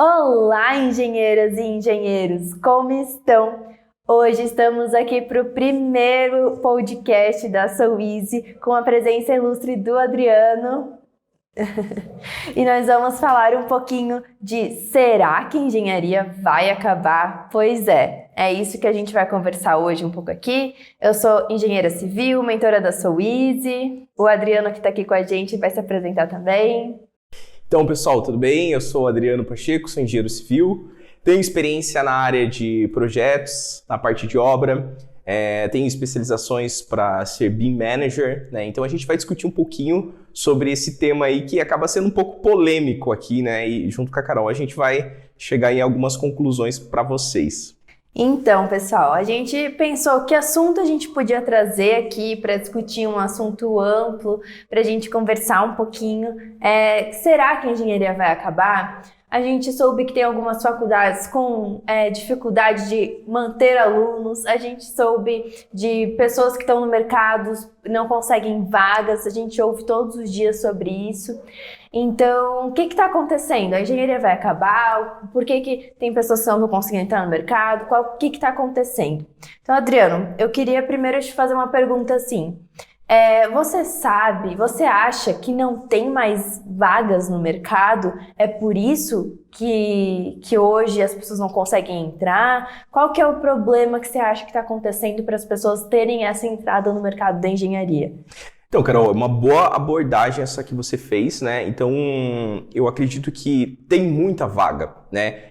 Olá, engenheiras e engenheiros, como estão? Hoje estamos aqui para o primeiro podcast da SoEasy com a presença ilustre do Adriano. E nós vamos falar um pouquinho de será que a engenharia vai acabar? Pois é isso que a gente vai conversar hoje um pouco aqui. Eu sou engenheira civil, mentora da SoEasy. O Adriano que está aqui com a gente vai se apresentar também. Então, pessoal, tudo bem? Eu sou o Adriano Pacheco, sou engenheiro civil, tenho experiência na área de projetos, na parte de obra, tenho especializações para ser BIM Manager, né? Então a gente vai discutir um pouquinho sobre esse tema aí que acaba sendo um pouco polêmico aqui, né? E junto com a Carol a gente vai chegar em algumas conclusões para vocês. Então, pessoal, a gente pensou que assunto a gente podia trazer aqui para discutir um assunto amplo, para a gente conversar um pouquinho. Será que a engenharia vai acabar? A gente soube que tem algumas faculdades com dificuldade de manter alunos, a gente soube de pessoas que estão no mercado, não conseguem vagas, a gente ouve todos os dias sobre isso. Então, o que está acontecendo? A engenharia vai acabar? Por que tem pessoas que não conseguem entrar no mercado? O que está acontecendo? Então, Adriano, eu queria primeiro te fazer uma pergunta assim. Você acha que não tem mais vagas no mercado? É por isso que hoje as pessoas não conseguem entrar? Qual que é o problema que você acha que está acontecendo para as pessoas terem essa entrada no mercado da engenharia? Então, Carol, uma boa abordagem essa que você fez, né? Então, eu acredito que tem muita vaga, né?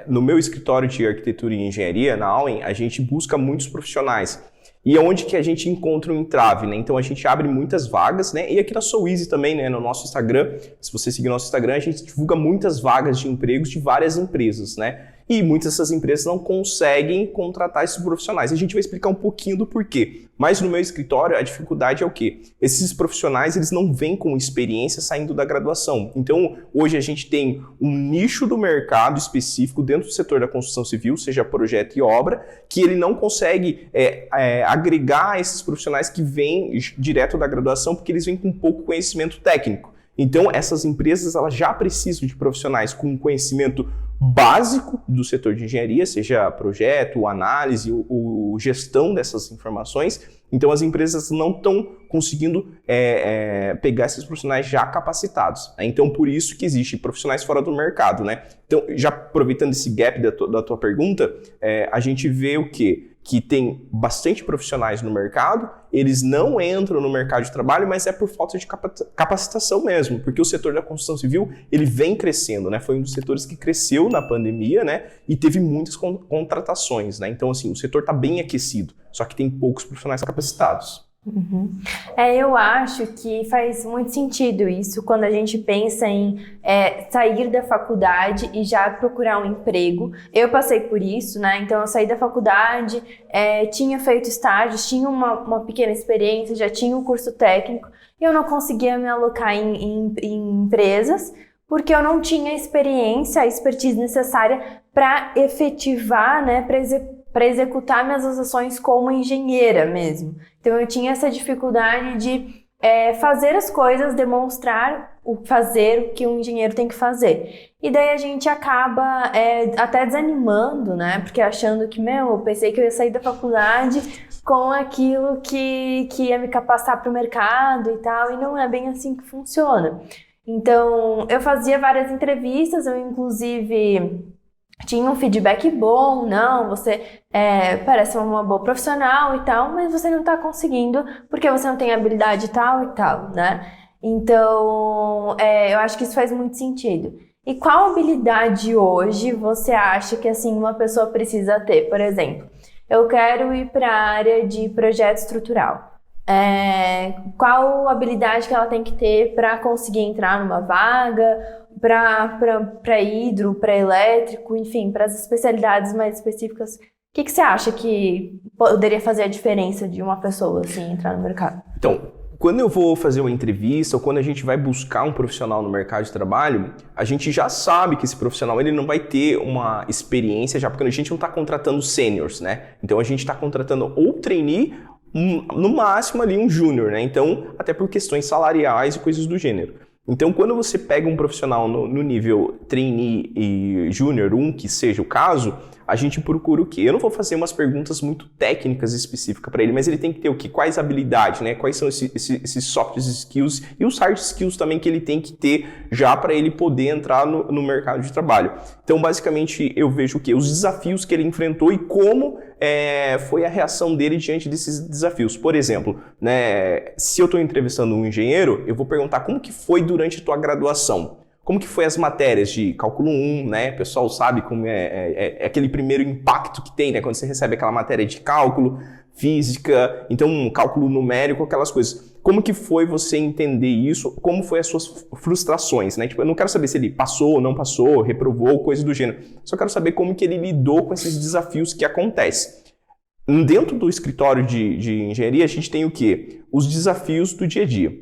No meu escritório de arquitetura e engenharia, na Auen, a gente busca muitos profissionais. E é onde que a gente encontra um entrave, né? Então a gente abre muitas vagas, né? E aqui na SoEasy também, né? No nosso Instagram, se você seguir nosso Instagram, a gente divulga muitas vagas de empregos de várias empresas, né? E muitas dessas empresas não conseguem contratar esses profissionais. A gente vai explicar um pouquinho do porquê. Mas no meu escritório, a dificuldade é o quê? Esses profissionais, eles não vêm com experiência saindo da graduação. Então, hoje a gente tem um nicho do mercado específico dentro do setor da construção civil, seja projeto e obra, que ele não consegue agregar esses profissionais que vêm direto da graduação, porque eles vêm com pouco conhecimento técnico. Então, essas empresas elas já precisam de profissionais com conhecimento básico do setor de engenharia, seja projeto, análise ou gestão dessas informações. Então, as empresas não estão conseguindo pegar esses profissionais já capacitados. Né? Então, por isso que existem profissionais fora do mercado. Né? Então, já aproveitando esse gap da tua pergunta, a gente vê o quê? Que tem bastante profissionais no mercado, eles não entram no mercado de trabalho, mas é por falta de capacitação mesmo, porque o setor da construção civil, ele vem crescendo, né? Foi um dos setores que cresceu na pandemia, né? E teve muitas contratações, né? Então, assim, o setor está bem aquecido, só que tem poucos profissionais capacitados. Uhum. Eu acho que faz muito sentido isso quando a gente pensa em sair da faculdade e já procurar um emprego. Eu passei por isso, né? Então eu saí da faculdade, tinha feito estágios, tinha uma pequena experiência, já tinha um curso técnico e eu não conseguia me alocar em empresas porque eu não tinha a expertise necessária para efetivar, né? Para executar minhas ações como engenheira mesmo. Então eu tinha essa dificuldade de fazer as coisas, demonstrar fazer o que um engenheiro tem que fazer. E daí a gente acaba até desanimando, né? Porque achando que, eu pensei que eu ia sair da faculdade com aquilo que ia me capacitar para o mercado e tal, e não é bem assim que funciona. Então eu fazia várias entrevistas, eu inclusive tinha um feedback bom, não, você parece uma boa profissional e tal, mas você não está conseguindo porque você não tem habilidade tal e tal, né? Então, eu acho que isso faz muito sentido. E qual habilidade hoje você acha que assim uma pessoa precisa ter? Por exemplo, eu quero ir para a área de projeto estrutural. Qual habilidade que ela tem que ter para conseguir entrar numa vaga, para hidro, para elétrico, enfim, para as especialidades mais específicas? O que você acha que poderia fazer a diferença de uma pessoa assim entrar no mercado? Então, quando eu vou fazer uma entrevista ou quando a gente vai buscar um profissional no mercado de trabalho, a gente já sabe que esse profissional ele não vai ter uma experiência já, porque a gente não está contratando sêniors, né? Então a gente está contratando ou trainee, no máximo ali um júnior, né? Então, até por questões salariais e coisas do gênero. Então, quando você pega um profissional no nível trainee e júnior 1, que seja o caso, a gente procura o quê? Eu não vou fazer umas perguntas muito técnicas específicas para ele, mas ele tem que ter o quê? Quais habilidades, né? Quais são esses soft skills e os hard skills também que ele tem que ter já para ele poder entrar no mercado de trabalho. Então, basicamente, eu vejo o quê? Os desafios que ele enfrentou e como foi a reação dele diante desses desafios. Por exemplo, né, se eu estou entrevistando um engenheiro, eu vou perguntar como que foi durante a tua graduação. Como que foi as matérias de cálculo 1, né? O pessoal sabe como é aquele primeiro impacto que tem, né? Quando você recebe aquela matéria de cálculo, física, então cálculo numérico, aquelas coisas. Como que foi você entender isso? Como foi as suas frustrações, né? Tipo, eu não quero saber se ele passou ou não passou, reprovou, coisa do gênero. Só quero saber como que ele lidou com esses desafios que acontecem. Dentro do escritório de engenharia, a gente tem o quê? Os desafios do dia a dia.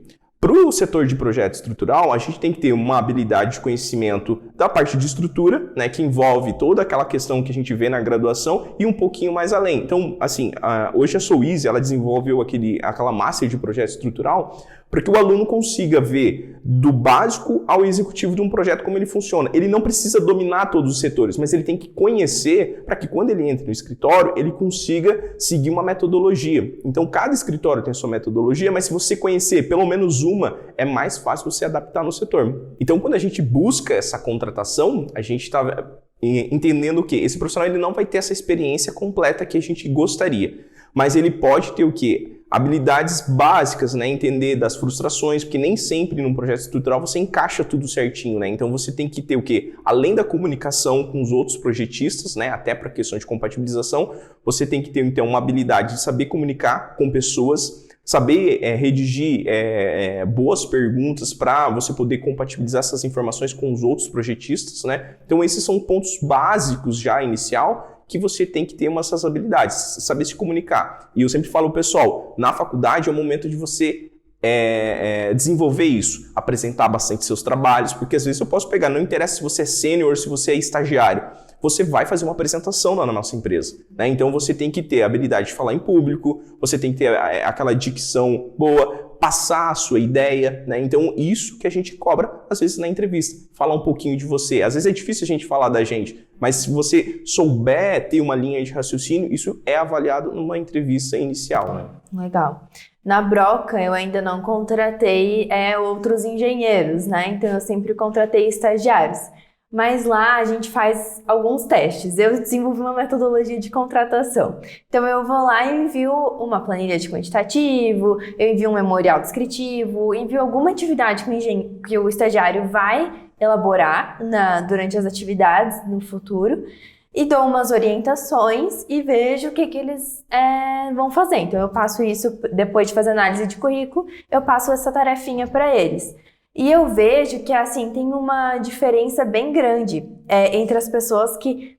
Para o setor de projeto estrutural, a gente tem que ter uma habilidade de conhecimento da parte de estrutura, né, que envolve toda aquela questão que a gente vê na graduação e um pouquinho mais além. Então, assim, hoje a Soueasy, ela desenvolveu aquela master de projeto estrutural para que o aluno consiga ver do básico ao executivo de um projeto como ele funciona. Ele não precisa dominar todos os setores, mas ele tem que conhecer para que quando ele entre no escritório, ele consiga seguir uma metodologia. Então, cada escritório tem a sua metodologia, mas se você conhecer pelo menos uma, é mais fácil você adaptar no setor. Então, quando a gente busca essa contratação, a gente está entendendo o quê? Esse profissional ele não vai ter essa experiência completa que a gente gostaria, mas ele pode ter o quê? Habilidades básicas, né? Entender das frustrações, porque nem sempre num projeto estrutural você encaixa tudo certinho, né? Então você tem que ter o quê? Além da comunicação com os outros projetistas, né? Até para questão de compatibilização, você tem que ter então uma habilidade de saber comunicar com pessoas, saber redigir boas perguntas para você poder compatibilizar essas informações com os outros projetistas, né? Então esses são pontos básicos já inicial que você tem que ter essas habilidades, saber se comunicar. E eu sempre falo, pessoal, na faculdade é o momento de você desenvolver isso, apresentar bastante seus trabalhos, porque às vezes eu posso pegar, não interessa se você é sênior, se você é estagiário, você vai fazer uma apresentação lá na nossa empresa, né? Então você tem que ter a habilidade de falar em público, você tem que ter aquela dicção boa, passar a sua ideia, né? Então isso que a gente cobra às vezes na entrevista, falar um pouquinho de você. Às vezes é difícil a gente falar da gente, mas se você souber ter uma linha de raciocínio, isso é avaliado numa entrevista inicial, né? Legal. Na Broca, eu ainda não contratei outros engenheiros, né? Então eu sempre contratei estagiários. Mas lá a gente faz alguns testes. Eu desenvolvi uma metodologia de contratação. Então eu vou lá e envio uma planilha de quantitativo, eu envio um memorial descritivo, envio alguma atividade que o estagiário vai elaborar durante as atividades no futuro e dou umas orientações e vejo o que eles vão fazer. Então eu passo isso, depois de fazer análise de currículo, eu passo essa tarefinha para eles. E eu vejo que, assim, tem uma diferença bem grande entre as pessoas que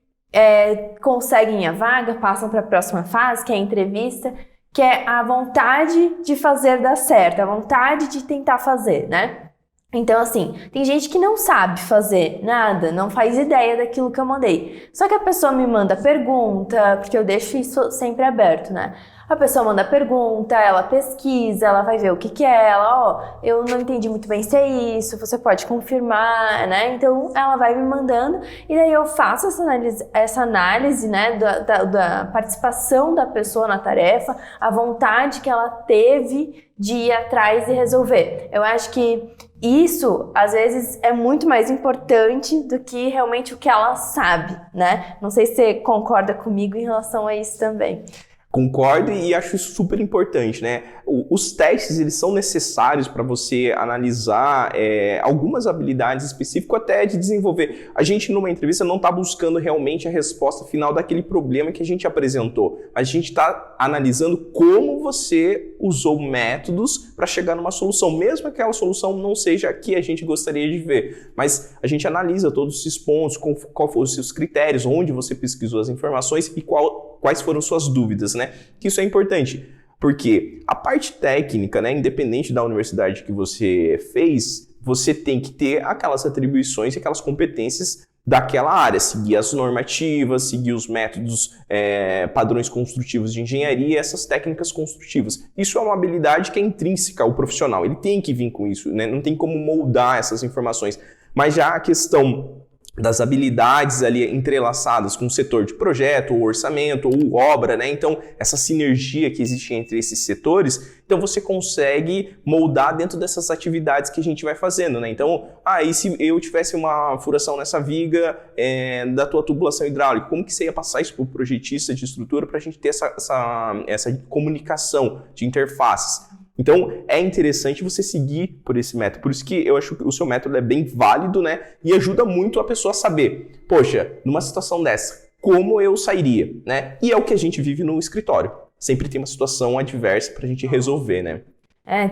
conseguem a vaga, passam para a próxima fase, que é a entrevista, que é a vontade de fazer dar certo, a vontade de tentar fazer, né? Então, assim, tem gente que não sabe fazer nada, não faz ideia daquilo que eu mandei. Só que a pessoa me manda pergunta, porque eu deixo isso sempre aberto, né? A pessoa manda pergunta, ela pesquisa, ela vai ver o que é, eu não entendi muito bem se é isso, você pode confirmar, né? Então, ela vai me mandando e daí eu faço essa análise, né, da participação da pessoa na tarefa, a vontade que ela teve de ir atrás e resolver. Eu acho que isso, às vezes, é muito mais importante do que realmente o que ela sabe, né? Não sei se você concorda comigo em relação a isso também. Concordo e acho isso super importante, né? Os testes, eles são necessários para você analisar algumas habilidades específicas até de desenvolver. A gente, numa entrevista, não está buscando realmente a resposta final daquele problema que a gente apresentou. Mas a gente está analisando como você usou métodos para chegar numa solução, mesmo que aquela solução não seja a que a gente gostaria de ver. Mas a gente analisa todos esses pontos, qual foram os seus critérios, onde você pesquisou as informações e quais foram suas dúvidas, né? Que isso é importante, porque a parte técnica, né, independente da universidade que você fez, você tem que ter aquelas atribuições e aquelas competências daquela área, seguir as normativas, seguir os métodos, padrões construtivos de engenharia, essas técnicas construtivas. Isso é uma habilidade que é intrínseca ao profissional, ele tem que vir com isso, né? Não tem como moldar essas informações. Mas já a questão das habilidades ali entrelaçadas com o setor de projeto, ou orçamento, ou obra, né? Então, essa sinergia que existe entre esses setores, então você consegue moldar dentro dessas atividades que a gente vai fazendo, né? Então, e se eu tivesse uma furação nessa viga da tua tubulação hidráulica, como que você ia passar isso para o projetista de estrutura para a gente ter essa comunicação de interfaces? Então, é interessante você seguir por esse método. Por isso que eu acho que o seu método é bem válido, né? E ajuda muito a pessoa a saber, poxa, numa situação dessa, como eu sairia, né? E é o que a gente vive no escritório. Sempre tem uma situação adversa para a gente resolver, né?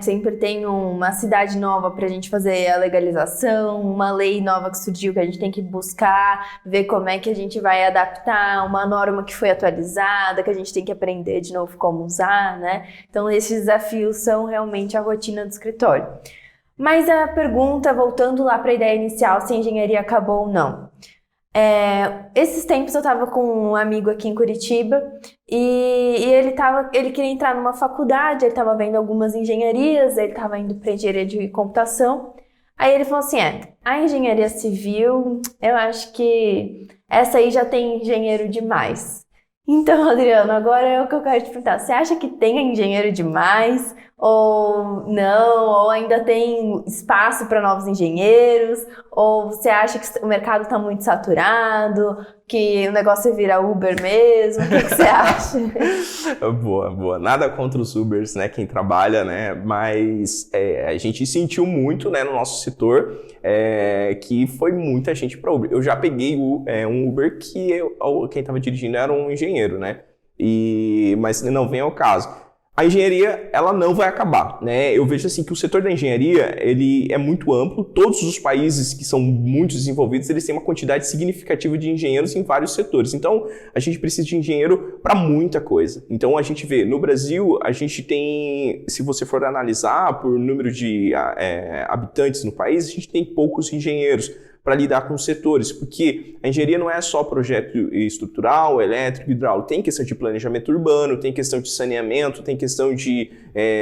Sempre tem uma cidade nova para a gente fazer a legalização, uma lei nova que surgiu que a gente tem que buscar, ver como é que a gente vai adaptar, uma norma que foi atualizada, que a gente tem que aprender de novo como usar, né? Então, esses desafios são realmente a rotina do escritório. Mas a pergunta, voltando lá para a ideia inicial, se a engenharia acabou ou não. Esses tempos eu estava com um amigo aqui em Curitiba e ele queria entrar numa faculdade, ele estava vendo algumas engenharias, ele estava indo para engenharia de computação. Aí ele falou assim, a engenharia civil, eu acho que essa aí já tem engenheiro demais. Então, Adriano, agora é o que eu quero te perguntar. Você acha que tem engenheiro demais? Ou não? Ou ainda tem espaço para novos engenheiros? Ou você acha que o mercado está muito saturado? Que o negócio é virar Uber mesmo? O que você acha? Boa. Nada contra os Ubers, né? Quem trabalha, né? Mas a gente sentiu muito, né, no nosso setor que foi muita gente para Uber. Eu já peguei um Uber que quem estava dirigindo era um engenheiro, né? Mas não vem ao caso. A engenharia, ela não vai acabar, né? Eu vejo assim que o setor da engenharia, ele é muito amplo. Todos os países que são muito desenvolvidos, eles têm uma quantidade significativa de engenheiros em vários setores. Então, a gente precisa de engenheiro para muita coisa. Então, a gente vê, no Brasil, a gente tem, se você for analisar por número de habitantes no país, a gente tem poucos engenheiros para lidar com os setores, porque a engenharia não é só projeto estrutural, elétrico, hidráulico, tem questão de planejamento urbano, tem questão de saneamento, tem questão de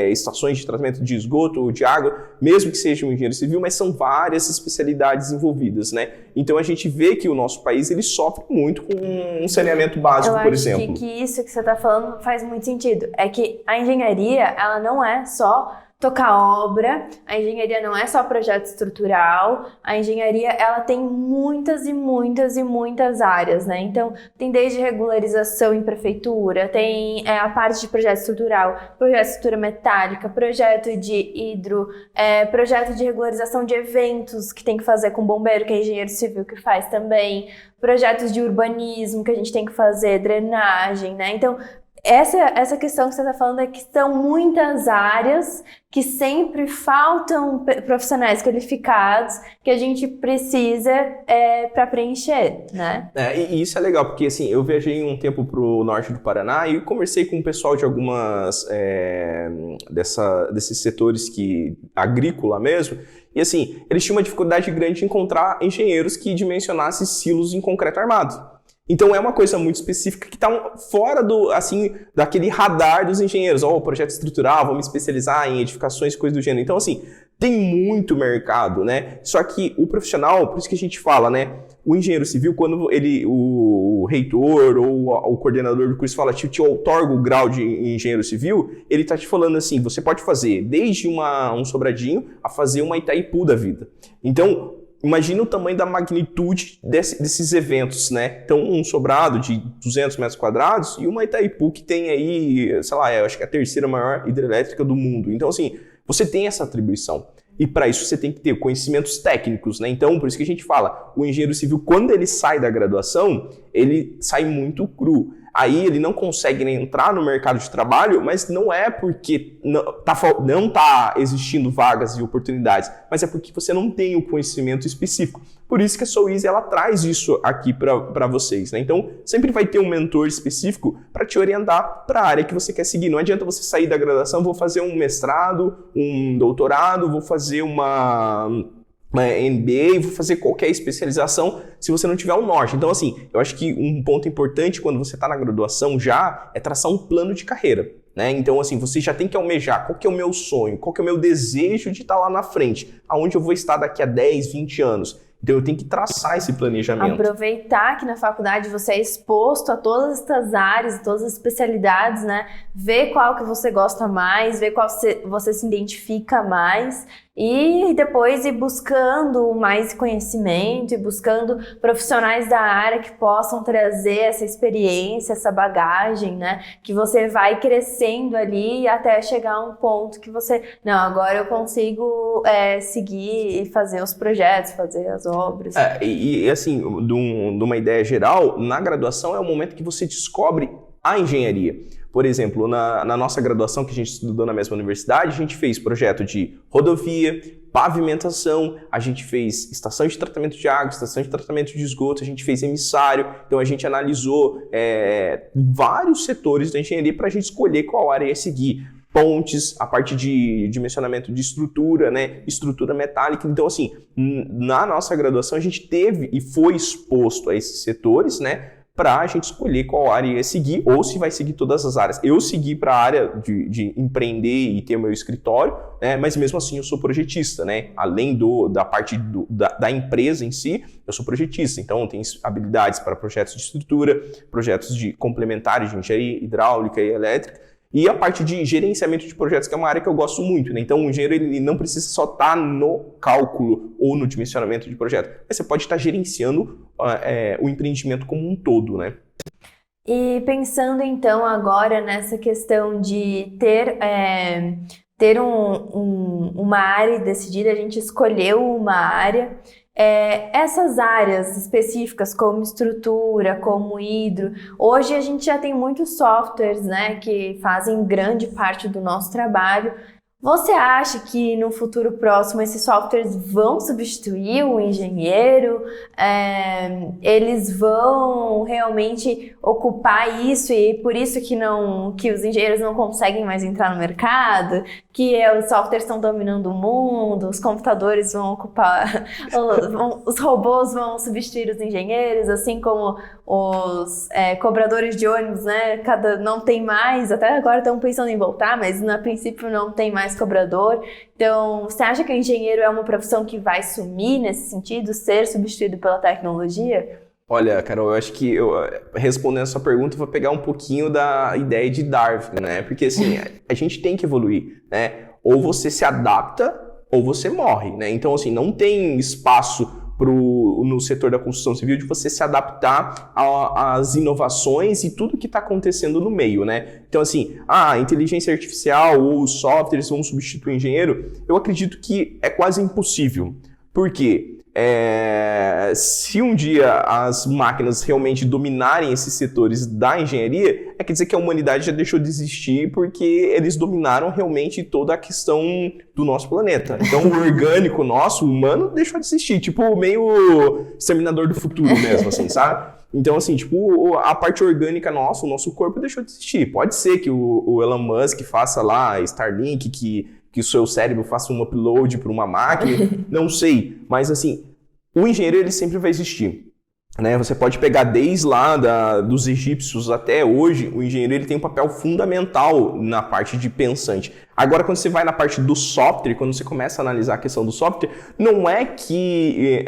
estações de tratamento de esgoto ou de água, mesmo que seja um engenheiro civil, mas são várias especialidades envolvidas, né? Então a gente vê que o nosso país ele sofre muito com um saneamento básico, por exemplo. Eu acho que isso que você está falando faz muito sentido. É que a engenharia, ela não é só tocar obra, a engenharia não é só projeto estrutural, a engenharia ela tem muitas e muitas e muitas áreas, né? Então, tem desde regularização em prefeitura, tem a parte de projeto estrutural, projeto de estrutura metálica, projeto de hidro, projeto de regularização de eventos que tem que fazer com bombeiro, que é engenheiro civil que faz também, projetos de urbanismo que a gente tem que fazer, drenagem, né? Então, essa questão que você está falando é que são muitas áreas que sempre faltam profissionais qualificados que a gente precisa para preencher, né? E isso é legal, porque assim, eu viajei um tempo para o norte do Paraná e conversei com o pessoal de algumas desses setores agrícola mesmo, e assim, eles tinham uma dificuldade grande de encontrar engenheiros que dimensionassem silos em concreto armado. Então é uma coisa muito específica que está fora daquele radar dos engenheiros. Projeto estrutural, vamos especializar em edificações, coisas do gênero. Então, assim, tem muito mercado, né? Só que o profissional, por isso que a gente fala, né? O engenheiro civil, quando o reitor ou o coordenador do curso fala, te outorga o grau de engenheiro civil, ele está te falando assim, você pode fazer desde um sobradinho a fazer uma Itaipu da vida. Então, imagina o tamanho da magnitude desses eventos, né? Então, um sobrado de 200 metros quadrados e uma Itaipu que tem aí, sei lá, eu acho que é a terceira maior hidrelétrica do mundo. Então, assim, você tem essa atribuição. E para isso você tem que ter conhecimentos técnicos, né? Então, por isso que a gente fala, o engenheiro civil, quando ele sai da graduação, ele sai muito cru. Aí ele não consegue nem entrar no mercado de trabalho, mas não é porque não está existindo vagas e oportunidades, mas é porque você não tem o conhecimento específico. Por isso que a SouEasy, ela traz isso aqui para vocês, né? Então, sempre vai ter um mentor específico para te orientar para a área que você quer seguir. Não adianta você sair da graduação, vou fazer um mestrado, um doutorado, vou fazer uma MBA e vou fazer qualquer especialização se você não tiver um norte. Então, assim, eu acho que um ponto importante quando você está na graduação já é traçar um plano de carreira, né? Então, assim, você já tem que almejar qual que é o meu sonho, qual que é o meu desejo de estar lá na frente, aonde eu vou estar daqui a 10, 20 anos. Então, eu tenho que traçar esse planejamento. Aproveitar que na faculdade você é exposto a todas essas áreas, todas as especialidades, né? Ver qual que você gosta mais, ver qual você se identifica mais e depois ir buscando mais conhecimento e buscando profissionais da área que possam trazer essa experiência, essa bagagem, né? Que você vai crescendo ali até chegar a um ponto que você... Não, agora eu consigo seguir e fazer os projetos, fazer as obras. E assim, de uma ideia geral, na graduação é o momento que você descobre a engenharia. Por exemplo, na nossa graduação, que a gente estudou na mesma universidade, a gente fez projeto de rodovia, pavimentação, a gente fez estação de tratamento de água, estação de tratamento de esgoto, a gente fez emissário, então a gente analisou vários setores da engenharia para a gente escolher qual área ia seguir. Pontes, a parte de dimensionamento de estrutura, né? Estrutura metálica. Então, assim, na nossa graduação a gente teve e foi exposto a esses setores, né? Para a gente escolher qual área ia seguir ou se vai seguir todas as áreas. Eu segui para a área de empreender e ter o meu escritório, né? Mas mesmo assim eu sou projetista, né? Além da parte da empresa em si, eu sou projetista. Então, eu tenho habilidades para projetos de estrutura, projetos complementares de engenharia hidráulica e elétrica. E a parte de gerenciamento de projetos, que é uma área que eu gosto muito, né? Então, o engenheiro ele não precisa só estar no cálculo ou no dimensionamento de projeto, mas você pode estar gerenciando o empreendimento como um todo, né? E pensando, então, agora nessa questão de ter uma área decidida, a gente escolheu uma área. Essas áreas específicas como estrutura, como hidro, hoje a gente já tem muitos softwares, né, que fazem grande parte do nosso trabalho. Você acha que no futuro próximo esses softwares vão substituir o engenheiro? Eles vão realmente ocupar isso e por isso que os engenheiros não conseguem mais entrar no mercado? Que os softwares estão dominando o mundo, os computadores vão ocupar, os robôs vão substituir os engenheiros, assim como os cobradores de ônibus, né? Não tem mais, até agora estão pensando em voltar, mas a princípio não tem mais cobrador. Então, você acha que o engenheiro é uma profissão que vai sumir nesse sentido, ser substituído pela tecnologia? Olha, Carol, eu acho que respondendo a sua pergunta, eu vou pegar um pouquinho da ideia de Darwin, né? Porque assim, a gente tem que evoluir, né? Ou você se adapta ou você morre, né? Então, assim, não tem espaço no setor da construção civil de você se adaptar às inovações e tudo que está acontecendo no meio, né? Então, assim, a inteligência artificial ou os softwares vão substituir o engenheiro, eu acredito que é quase impossível. Por quê? Se um dia as máquinas realmente dominarem esses setores da engenharia, quer dizer que a humanidade já deixou de existir porque eles dominaram realmente toda a questão do nosso planeta. Então o orgânico nosso, o humano, deixou de existir, tipo meio Exterminador do Futuro mesmo, assim, sabe? Então, assim, tipo, a parte orgânica nossa, o nosso corpo deixou de existir. Pode ser que o Elon Musk faça lá Starlink, que o seu cérebro faça um upload para uma máquina, não sei. Mas, assim, o engenheiro ele sempre vai existir. Né? Você pode pegar desde lá dos egípcios até hoje, o engenheiro ele tem um papel fundamental na parte de pensante. Agora, quando você vai na parte do software, quando você começa a analisar a questão do software, não é que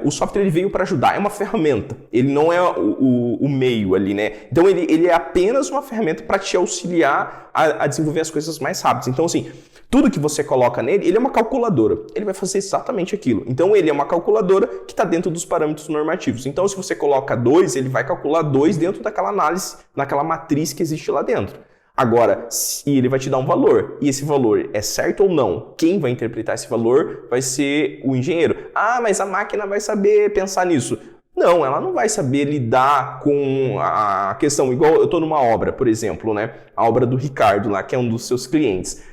o software ele veio para ajudar, é uma ferramenta. Ele não é o meio ali, né? Então, ele é apenas uma ferramenta para te auxiliar a desenvolver as coisas mais rápidas. Então, assim, tudo que você coloca nele, ele é uma calculadora. Ele vai fazer exatamente aquilo. Então, ele é uma calculadora que está dentro dos parâmetros normativos. Então, se você coloca 2, ele vai calcular 2 dentro daquela análise, naquela matriz que existe lá dentro. Agora, ele vai te dar um valor. E esse valor é certo ou não? Quem vai interpretar esse valor vai ser o engenheiro. Ah, mas a máquina vai saber pensar nisso. Não, ela não vai saber lidar com a questão. Igual eu estou numa obra, por exemplo, né? A obra do Ricardo lá, que é um dos seus clientes.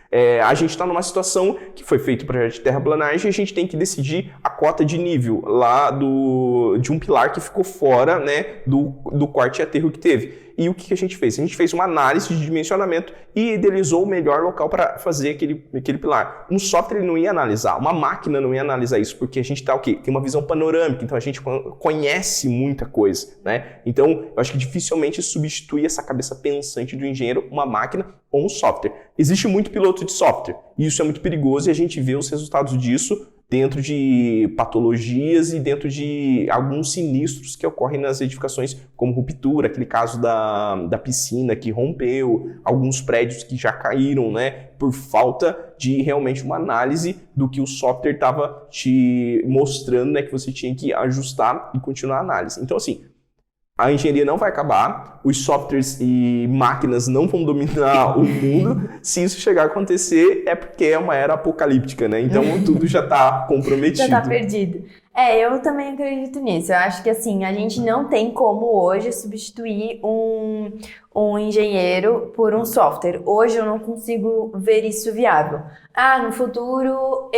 A gente está numa situação que foi feito o projeto de terraplanagem e a gente tem que decidir a cota de nível lá de um pilar que ficou fora, né, do corte e aterro que teve. E o que a gente fez? A gente fez uma análise de dimensionamento e idealizou o melhor local para fazer aquele pilar. Um software não ia analisar, uma máquina não ia analisar isso, porque a gente tá o quê? Tem uma visão panorâmica, então a gente conhece muita coisa, né? Então, eu acho que dificilmente substitui essa cabeça pensante do engenheiro uma máquina ou um software. Existe muito piloto de software, e isso é muito perigoso e a gente vê os resultados disso dentro de patologias e dentro de alguns sinistros que ocorrem nas edificações, como ruptura, aquele caso da piscina que rompeu, alguns prédios que já caíram, né, por falta de realmente uma análise do que o software estava te mostrando, né, que você tinha que ajustar e continuar a análise. Então, assim, a engenharia não vai acabar, os softwares e máquinas não vão dominar o mundo. Se isso chegar a acontecer, é porque é uma era apocalíptica, né? Então tudo já está comprometido. Já está perdido. Eu também acredito nisso. Eu acho que assim, a gente não tem como hoje substituir um engenheiro por um software. Hoje eu não consigo ver isso viável. No futuro,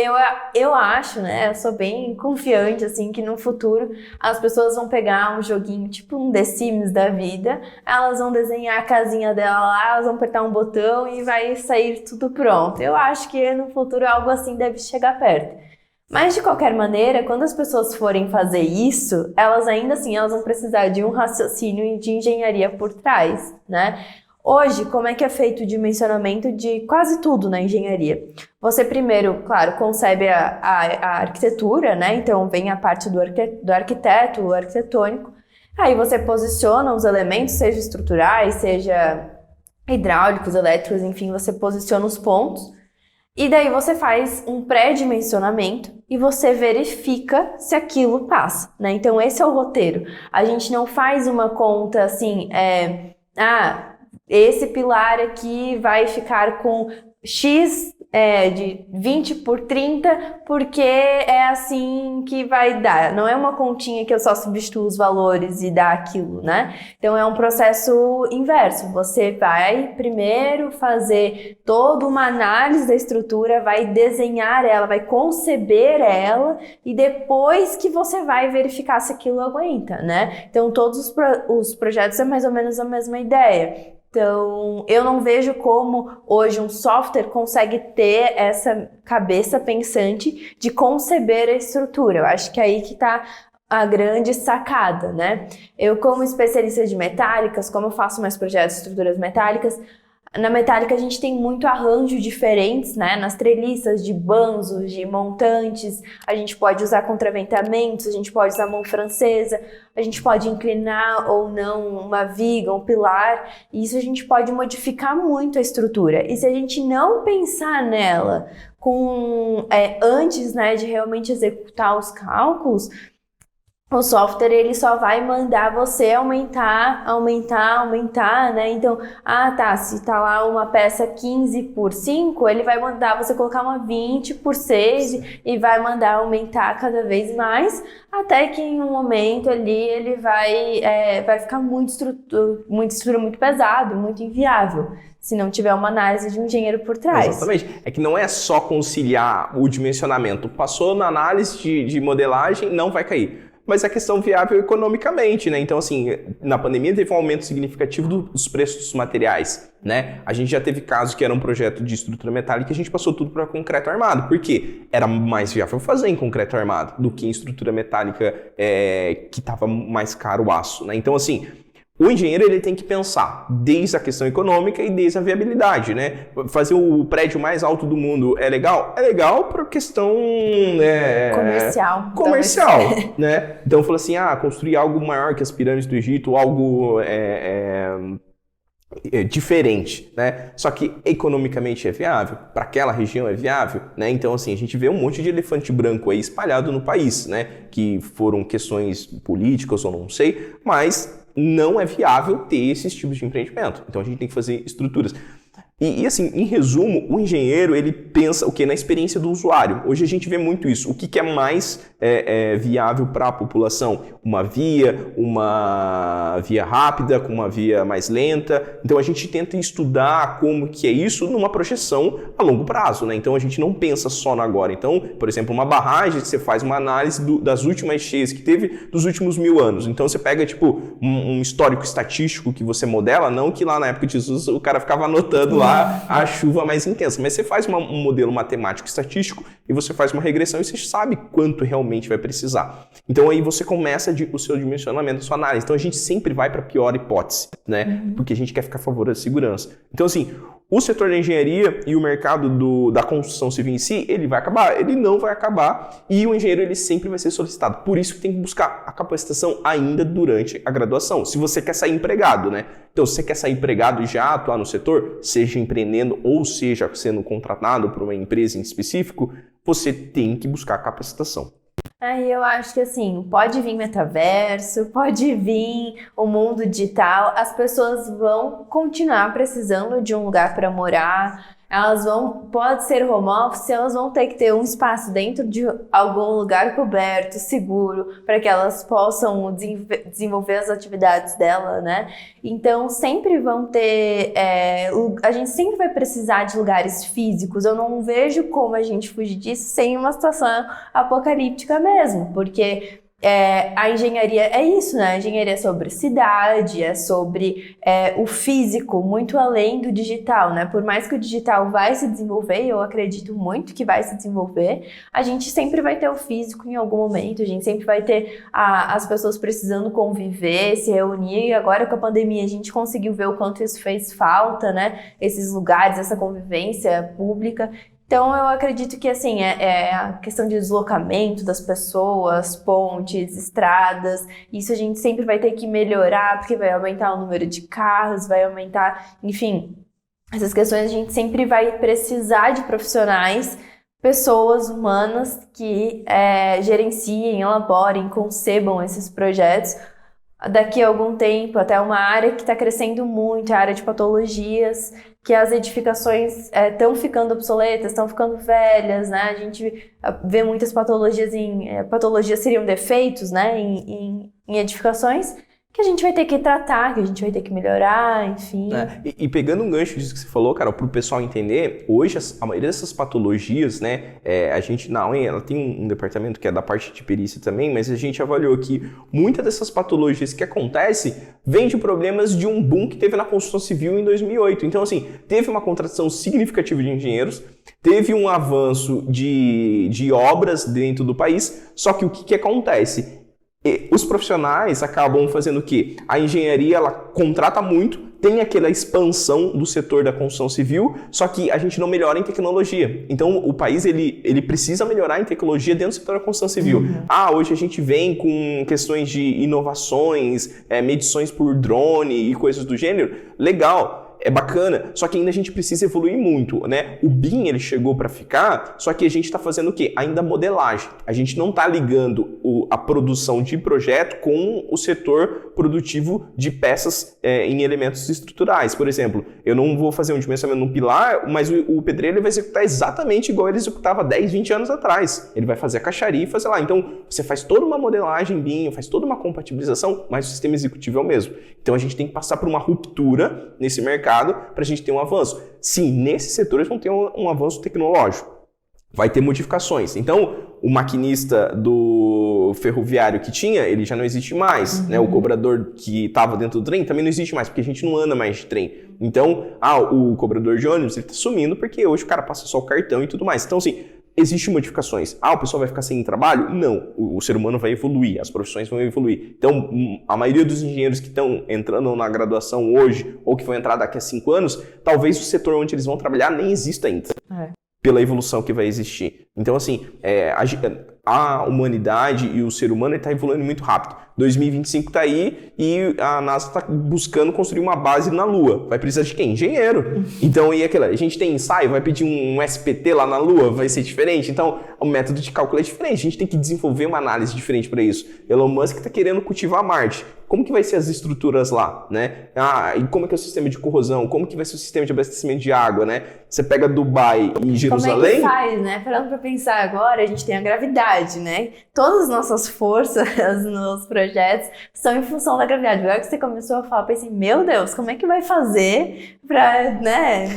eu acho, né? Eu sou bem confiante, assim, que no futuro as pessoas vão pegar um joguinho, tipo um The Sims da vida, elas vão desenhar a casinha dela lá, elas vão apertar um botão e vai sair tudo pronto. Eu acho que no futuro algo assim deve chegar perto. Mas, de qualquer maneira, quando as pessoas forem fazer isso, elas ainda assim elas vão precisar de um raciocínio de engenharia por trás, né? Hoje, como é que é feito o dimensionamento de quase tudo na engenharia? Você primeiro, claro, concebe a arquitetura, né? Então, vem a parte do arquiteto, o arquitetônico. Aí você posiciona os elementos, seja estruturais, seja hidráulicos, elétricos, enfim, você posiciona os pontos. E daí você faz um pré-dimensionamento e você verifica se aquilo passa, né? Então esse é o roteiro. A gente não faz uma conta assim, esse pilar aqui vai ficar com X de 20 por 30, porque é assim que vai dar. Não é uma continha que eu só substituo os valores e dá aquilo, né? Então é um processo inverso. Você vai primeiro fazer toda uma análise da estrutura, vai desenhar ela, vai conceber ela e depois que você vai verificar se aquilo aguenta, né? Então todos os projetos é mais ou menos a mesma ideia. Então, eu não vejo como hoje um software consegue ter essa cabeça pensante de conceber a estrutura. Eu acho que é aí que está a grande sacada, né? Eu, como especialista de metálicas, como eu faço mais projetos de estruturas metálicas, na metálica a gente tem muito arranjo diferentes, né? Nas treliças de banzos, de montantes, a gente pode usar contraventamentos, a gente pode usar mão francesa, a gente pode inclinar ou não uma viga, um pilar, e isso a gente pode modificar muito a estrutura. E se a gente não pensar nela antes, né, de realmente executar os cálculos, o software ele só vai mandar você aumentar, né? Então, se tá lá uma peça 15 por 5, ele vai mandar você colocar uma 20 por 6 e vai mandar aumentar cada vez mais, até que em um momento ali ele vai ficar muito estrutura muito pesado, muito inviável, se não tiver uma análise de um engenheiro por trás. Exatamente. É que não é só conciliar o dimensionamento. Passou na análise de modelagem, não vai cair. Mas é questão viável economicamente, né? Então, assim, na pandemia teve um aumento significativo dos preços dos materiais, né? A gente já teve casos que era um projeto de estrutura metálica e a gente passou tudo para concreto armado. Por quê? Era mais viável fazer em concreto armado do que em estrutura metálica que estava mais caro o aço, né? Então, assim, o engenheiro ele tem que pensar desde a questão econômica e desde a viabilidade, né? Fazer o prédio mais alto do mundo é legal? É legal por questão comercial, né? Então falou assim, construir algo maior que as pirâmides do Egito, algo diferente, né? Só que economicamente é viável, para aquela região é viável, né? Então assim, a gente vê um monte de elefante branco aí espalhado no país, né? Que foram questões políticas ou não sei, mas não é viável ter esses tipos de empreendimento. Então a gente tem que fazer estruturas. E assim, em resumo, o engenheiro, ele pensa o quê? Na experiência do usuário. Hoje a gente vê muito isso. O que é mais viável para a população? Uma via rápida, com uma via mais lenta. Então a gente tenta estudar como que é isso numa projeção a longo prazo, né? Então a gente não pensa só no agora. Então, por exemplo, uma barragem, você faz uma análise das últimas cheias que teve dos últimos 1000 anos. Então você pega, tipo, um histórico estatístico que você modela, não que lá na época de Jesus o cara ficava anotando lá a chuva mais intensa, mas você faz um modelo matemático estatístico e você faz uma regressão e você sabe quanto realmente vai precisar. Então aí você começa o seu dimensionamento, a sua análise. Então a gente sempre vai para a pior hipótese, né? Porque a gente quer ficar a favor da segurança. Então assim, o setor da engenharia e o mercado da construção civil em si, ele vai acabar, ele não vai acabar, e o engenheiro ele sempre vai ser solicitado. Por isso que tem que buscar a capacitação ainda durante a graduação, se você quer sair empregado, né? Então, se você quer sair empregado e já atuar no setor, seja empreendendo ou seja sendo contratado por uma empresa em específico, você tem que buscar a capacitação. Aí eu acho que assim, pode vir metaverso, pode vir o mundo digital, as pessoas vão continuar precisando de um lugar para morar, pode ser home office, elas vão ter que ter um espaço dentro de algum lugar coberto, seguro, para que elas possam desenvolver as atividades dela, né? Então, sempre vão ter... a gente sempre vai precisar de lugares físicos. Eu não vejo como a gente fugir disso sem uma situação apocalíptica mesmo, porque... a engenharia é isso, né? A engenharia é sobre cidade, é sobre o físico, muito além do digital, né? Por mais que o digital vai se desenvolver, eu acredito muito que vai se desenvolver, a gente sempre vai ter o físico em algum momento, a gente sempre vai ter as pessoas precisando conviver, se reunir, e agora com a pandemia a gente conseguiu ver o quanto isso fez falta, né? Esses lugares, essa convivência pública. Então, eu acredito que, assim, a questão de deslocamento das pessoas, pontes, estradas, isso a gente sempre vai ter que melhorar, porque vai aumentar o número de carros, vai aumentar, enfim, essas questões a gente sempre vai precisar de profissionais, pessoas humanas que gerenciem, elaborem, concebam esses projetos. Daqui a algum tempo, até uma área que está crescendo muito, a área de patologias, que as edificações estão ficando obsoletas, estão ficando velhas, né? A gente vê muitas patologias patologias seriam defeitos, né? Em edificações que a gente vai ter que tratar, que a gente vai ter que melhorar, enfim. E pegando um gancho disso que você falou, cara, para o pessoal entender, hoje a maioria dessas patologias, né, a gente na UEM, ela tem um departamento que é da parte de perícia também, mas a gente avaliou que muitas dessas patologias que acontecem vêm de problemas de um boom que teve na construção civil em 2008. Então, assim, teve uma contratação significativa de engenheiros, teve um avanço de obras dentro do país, só que o que acontece? Os profissionais acabam fazendo o quê? A engenharia, ela contrata muito, tem aquela expansão do setor da construção civil, só que a gente não melhora em tecnologia. Então, o país, ele precisa melhorar em tecnologia dentro do setor da construção civil. Hoje a gente vem com questões de inovações, medições por drone e coisas do gênero. Legal. É bacana, só que ainda a gente precisa evoluir muito, né? O BIM, ele chegou para ficar, só que a gente está fazendo o quê? Ainda modelagem. A gente não está ligando a produção de projeto com o setor produtivo de peças em elementos estruturais. Por exemplo, eu não vou fazer um dimensionamento num pilar, mas o pedreiro ele vai executar exatamente igual ele executava 10, 20 anos atrás. Ele vai fazer a caixaria e fazer lá. Então, você faz toda uma modelagem BIM, faz toda uma compatibilização, mas o sistema executivo é o mesmo. Então, a gente tem que passar por uma ruptura nesse mercado para a gente ter um avanço. Sim, nesses setores vão ter um avanço tecnológico. Vai ter modificações. Então, o maquinista do ferroviário que tinha, ele já não existe mais. Né? O cobrador que estava dentro do trem também não existe mais, porque a gente não anda mais de trem. Então, o cobrador de ônibus está sumindo porque hoje o cara passa só o cartão e tudo mais. Então, assim, existem modificações. O pessoal vai ficar sem trabalho? Não. O ser humano vai evoluir, as profissões vão evoluir. Então, a maioria dos engenheiros que estão entrando na graduação hoje, ou que vão entrar daqui a 5 anos, talvez o setor onde eles vão trabalhar nem exista ainda. Pela evolução que vai existir. Então, assim, a humanidade e o ser humano está evoluindo muito rápido. 2025 está aí e a NASA está buscando construir uma base na Lua. Vai precisar de quem? Engenheiro. Então, a gente tem ensaio, vai pedir um SPT lá na Lua, vai ser diferente. Então, o método de cálculo é diferente. A gente tem que desenvolver uma análise diferente para isso. Elon Musk está querendo cultivar Marte. Como que vai ser as estruturas lá, né? E como é que é o sistema de corrosão? Como que vai ser o sistema de abastecimento de água, né? Você pega Dubai e Jerusalém... Como é que faz, né? Parando pra pensar agora, a gente tem a gravidade, né? Todas as nossas forças nos projetos são em função da gravidade. Agora que você começou a falar, eu pensei, meu Deus, como é que vai fazer pra, né?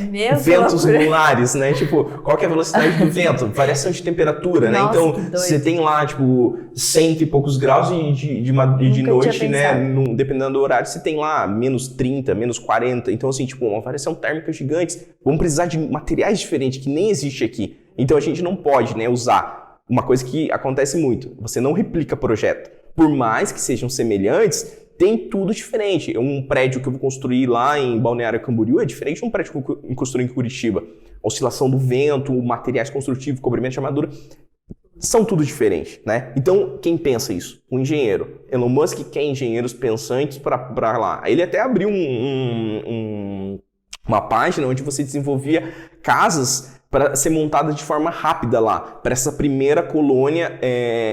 Ventos lunares, né? Tipo, qual que é a velocidade do vento? Variação de temperatura, né? Nossa, então, você tem lá, tipo, 100 e poucos graus e de noite, né? Dependendo do horário, você tem lá menos 30, menos 40. Então, assim, tipo, uma variação térmica gigante. Vamos precisar de materiais diferentes que nem existe aqui. Então, a gente não pode, né, usar uma coisa que acontece muito. Você não replica projeto. Por mais que sejam semelhantes, tem tudo diferente. Um prédio que eu vou construir lá em Balneário Camboriú é diferente de um prédio que eu vou construir em Curitiba. Oscilação do vento, materiais construtivos, cobrimento de armadura... São tudo diferente, né? Então, quem pensa isso? O engenheiro. Elon Musk quer engenheiros pensantes para lá. Ele até abriu uma página onde você desenvolvia casas para ser montada de forma rápida lá, para essa primeira colônia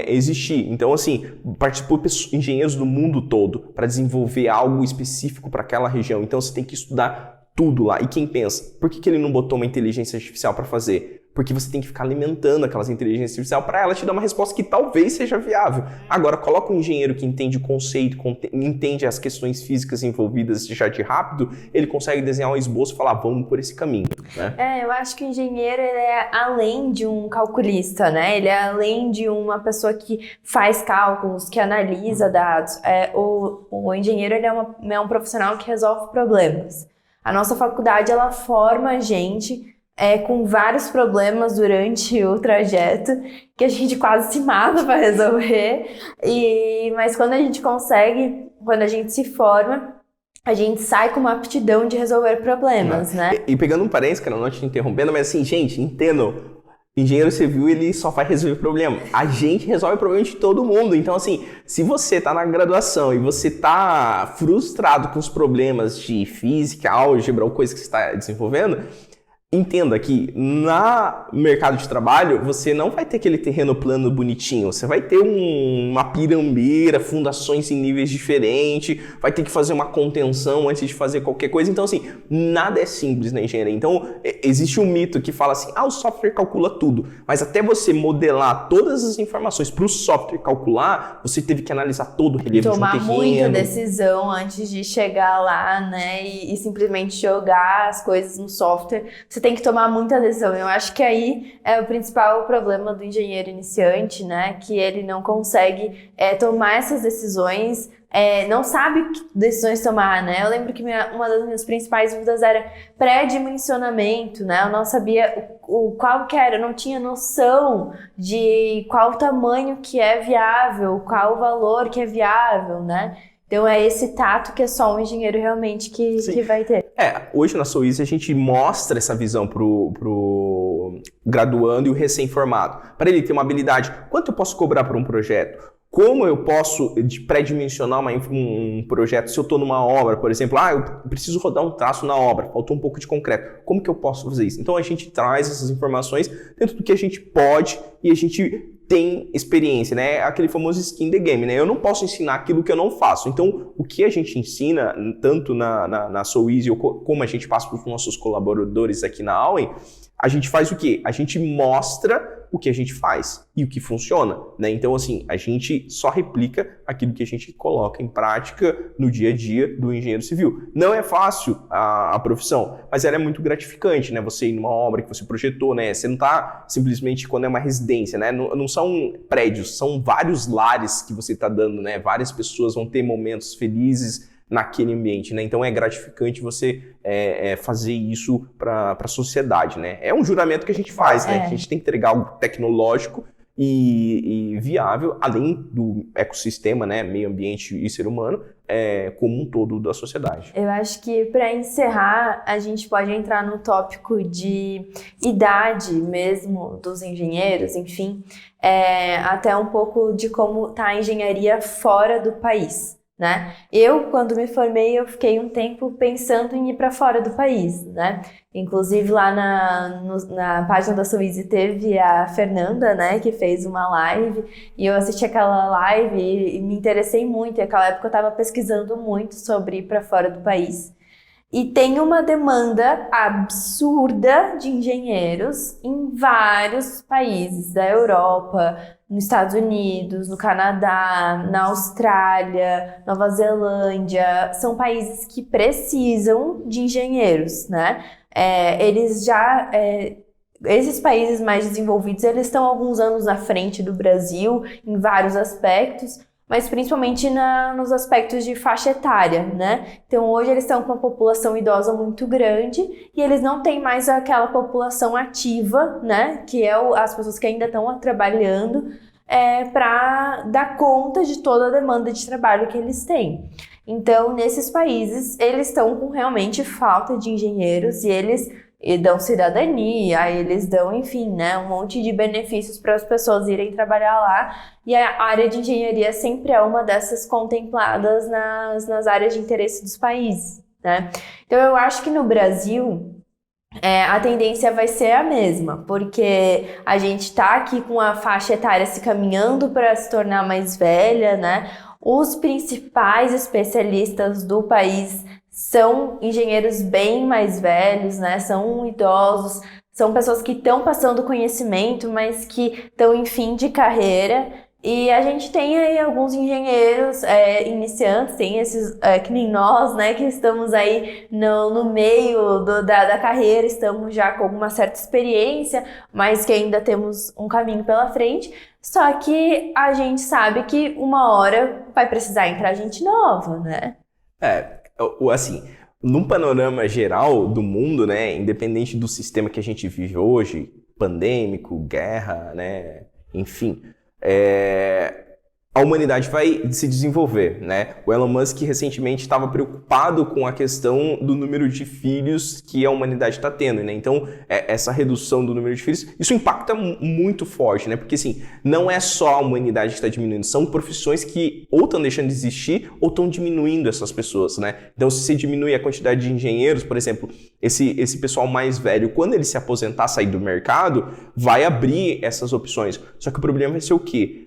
existir. Então, assim, participou engenheiros do mundo todo para desenvolver algo específico para aquela região. Então, você tem que estudar tudo lá. E quem pensa? Por que ele não botou uma inteligência artificial para fazer? Porque você tem que ficar alimentando aquelas inteligências artificiais para ela te dar uma resposta que talvez seja viável. Agora, coloca um engenheiro que entende o conceito, entende as questões físicas envolvidas já de rápido, ele consegue desenhar um esboço e falar, vamos por esse caminho, né? Eu acho que o engenheiro ele é além de um calculista, né? Ele é além de uma pessoa que faz cálculos, que analisa dados. O engenheiro ele é um profissional que resolve problemas. A nossa faculdade, ela forma a gente com vários problemas durante o trajeto, que a gente quase se mata para resolver, mas quando a gente consegue, quando a gente se forma, a gente sai com uma aptidão de resolver problemas, né? E pegando um parênteses, cara, não te interrompendo, mas assim, gente, entendam, engenheiro civil, ele só vai resolver problema. A gente resolve problema de todo mundo. Então, assim, se você tá na graduação e você tá frustrado com os problemas de física, álgebra ou coisa que você está desenvolvendo, entenda que no mercado de trabalho você não vai ter aquele terreno plano bonitinho, você vai ter uma pirambeira, fundações em níveis diferentes, vai ter que fazer uma contenção antes de fazer qualquer coisa. Então, assim, nada é simples na engenharia. Então, existe um mito que fala assim, o software calcula tudo, mas até você modelar todas as informações para o software calcular, você teve que analisar todo o relevo de um terreno. Tomar muita decisão antes de chegar lá, né, e simplesmente jogar as coisas no software. Você tem que tomar muita decisão. Eu acho que aí é o principal problema do engenheiro iniciante, né? Que ele não consegue tomar essas decisões, não sabe que decisões tomar, né? Eu lembro que uma das minhas principais dúvidas era pré-dimensionamento, né? Eu não sabia qual que era, eu não tinha noção de qual tamanho que é viável, qual o valor que é viável, né? Então é esse tato que é só um engenheiro realmente que vai ter. Hoje na Soweasy a gente mostra essa visão pro graduando e o recém-formado. Para ele ter uma habilidade, quanto eu posso cobrar por um projeto? Como eu posso pré-dimensionar um projeto? Se eu estou numa obra, por exemplo, eu preciso rodar um traço na obra, faltou um pouco de concreto. Como que eu posso fazer isso? Então a gente traz essas informações dentro do que a gente pode e a gente tem experiência, né? Aquele famoso skin the game, né? Eu não posso ensinar aquilo que eu não faço. Então, o que a gente ensina, tanto na Soweasy como a gente passa para os nossos colaboradores aqui na Auen, a gente faz o quê? A gente mostra o que a gente faz e o que funciona, né? Então, assim, a gente só replica aquilo que a gente coloca em prática no dia a dia do engenheiro civil. Não é fácil a profissão, mas ela é muito gratificante, né? Você ir numa obra que você projetou, né? Você não tá simplesmente quando é uma residência, né? Não são prédios, são vários lares que você tá dando, né? Várias pessoas vão ter momentos felizes naquele ambiente, né? Então é gratificante você fazer isso para a sociedade, né? É um juramento que a gente faz, né? Que a gente tem que entregar algo tecnológico e viável, além do ecossistema, né? Meio ambiente e ser humano, como um todo da sociedade. Eu acho que para encerrar, a gente pode entrar no tópico de idade mesmo dos engenheiros, enfim, até um pouco de como está a engenharia fora do país, né? Eu, quando me formei, eu fiquei um tempo pensando em ir para fora do país, né? Inclusive lá na página da Suíze teve a Fernanda, né, que fez uma live, e eu assisti aquela live e me interessei muito, e naquela época eu estava pesquisando muito sobre ir para fora do país. E tem uma demanda absurda de engenheiros em vários países da Europa, nos Estados Unidos, no Canadá, na Austrália, Nova Zelândia. São países que precisam de engenheiros, né? Esses países mais desenvolvidos, eles estão alguns anos à frente do Brasil em vários aspectos, mas principalmente nos aspectos de faixa etária, né? Então hoje eles estão com uma população idosa muito grande e eles não têm mais aquela população ativa, né? Que é as pessoas que ainda estão trabalhando para dar conta de toda a demanda de trabalho que eles têm. Então, nesses países, eles estão com realmente falta de engenheiros e eles dão cidadania, eles dão, enfim, né, um monte de benefícios para as pessoas irem trabalhar lá. E a área de engenharia sempre é uma dessas contempladas nas áreas de interesse dos países, né? Então, eu acho que no Brasil a tendência vai ser a mesma, porque a gente está aqui com a faixa etária se caminhando para se tornar mais velha, né? Os principais especialistas do país são engenheiros bem mais velhos, né? São idosos, são pessoas que estão passando conhecimento, mas que estão em fim de carreira. E a gente tem aí alguns engenheiros iniciantes, tem esses que nem nós, né? Que estamos aí no meio da carreira, estamos já com alguma certa experiência, mas que ainda temos um caminho pela frente. Só que a gente sabe que uma hora vai precisar entrar gente nova, né? Assim, num panorama geral do mundo, né, independente do sistema que a gente vive hoje, pandêmico, guerra, né, enfim, a humanidade vai se desenvolver, né? O Elon Musk recentemente estava preocupado com a questão do número de filhos que a humanidade está tendo, né? Então, essa redução do número de filhos, isso impacta muito forte, né? Porque, assim, não é só a humanidade que está diminuindo, são profissões que ou estão deixando de existir ou estão diminuindo essas pessoas, né? Então, se você diminui a quantidade de engenheiros, por exemplo, esse pessoal mais velho, quando ele se aposentar, sair do mercado, vai abrir essas opções. Só que o problema vai ser o quê?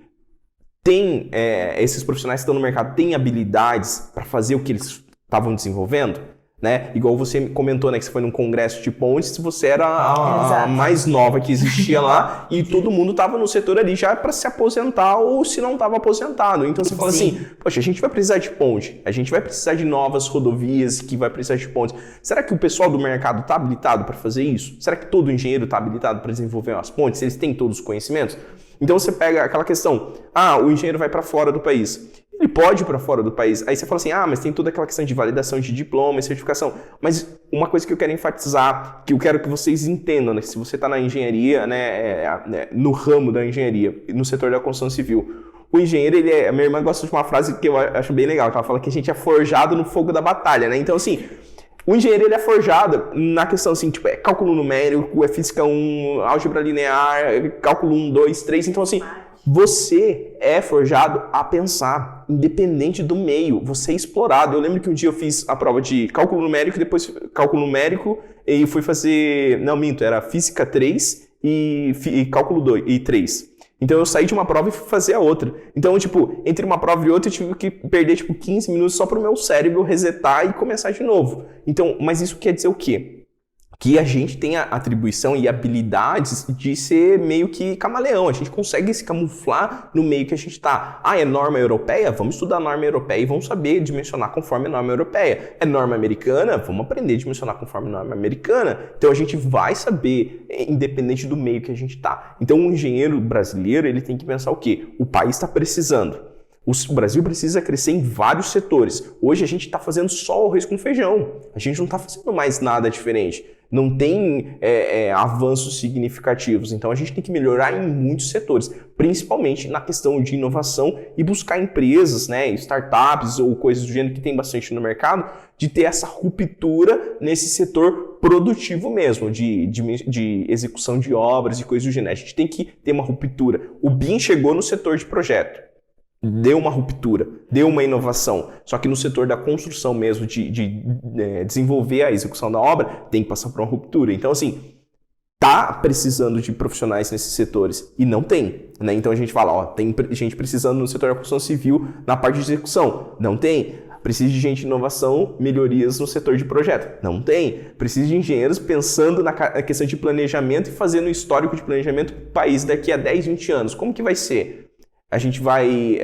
Esses profissionais que estão no mercado têm habilidades para fazer o que eles estavam desenvolvendo, né? Igual você comentou, né, que você foi num congresso de pontes, se você era a mais nova que existia lá e todo mundo estava no setor ali já para se aposentar ou se não estava aposentado. Então você fala assim, poxa, a gente vai precisar de ponte, a gente vai precisar de novas rodovias que vai precisar de pontes. Será que o pessoal do mercado está habilitado para fazer isso? Será que todo engenheiro está habilitado para desenvolver as pontes? Eles têm todos os conhecimentos? Então você pega aquela questão, o engenheiro vai para fora do país. Ele pode ir para fora do país. Aí você fala assim, mas tem toda aquela questão de validação de diploma e certificação. Mas uma coisa que eu quero enfatizar, que eu quero que vocês entendam, né? Se você está na engenharia, né, no ramo da engenharia, no setor da construção civil, o engenheiro, a minha irmã gosta de uma frase que eu acho bem legal, que ela fala que a gente é forjado no fogo da batalha, né? Então, assim, o engenheiro ele é forjado na questão assim, tipo, cálculo numérico, física 1, álgebra linear, cálculo 1, 2, 3. Então, assim, você é forjado a pensar, independente do meio. Você é explorado. Eu lembro que um dia eu fiz a prova de cálculo numérico, depois cálculo numérico, e fui fazer... Não, minto, era física 3 e cálculo 2 e 3. Então eu saí de uma prova e fui fazer a outra. Então, tipo, entre uma prova e outra eu tive que perder, 15 minutos só para o meu cérebro resetar e começar de novo. Então, mas isso quer dizer o quê? Que a gente tem a atribuição e habilidades de ser meio que camaleão. A gente consegue se camuflar no meio que a gente está. É norma europeia? Vamos estudar a norma europeia e vamos saber dimensionar conforme a norma europeia. É norma americana? Vamos aprender a dimensionar conforme a norma americana. Então a gente vai saber, independente do meio que a gente está. Então o engenheiro brasileiro ele tem que pensar o quê? O país está precisando. O Brasil precisa crescer em vários setores. Hoje a gente está fazendo só arroz com feijão. A gente não está fazendo mais nada diferente. não tem avanços significativos. Então a gente tem que melhorar em muitos setores, principalmente na questão de inovação e buscar empresas, né, startups ou coisas do gênero que tem bastante no mercado, de ter essa ruptura nesse setor produtivo mesmo, de execução de obras e coisas do gênero. A gente tem que ter uma ruptura. O BIM chegou no setor de projeto, deu uma ruptura, deu uma inovação. Só que no setor da construção mesmo, de desenvolver a execução da obra, tem que passar por uma ruptura. Então, assim, tá precisando de profissionais nesses setores e não tem, né? Então a gente fala, ó, tem gente precisando no setor da construção civil na parte de execução, não tem. Precisa de gente de inovação, melhorias no setor de projeto. Não tem. Precisa de engenheiros pensando na questão de planejamento e fazendo um histórico de planejamento do país daqui a 10, 20 anos. Como que vai ser? A gente vai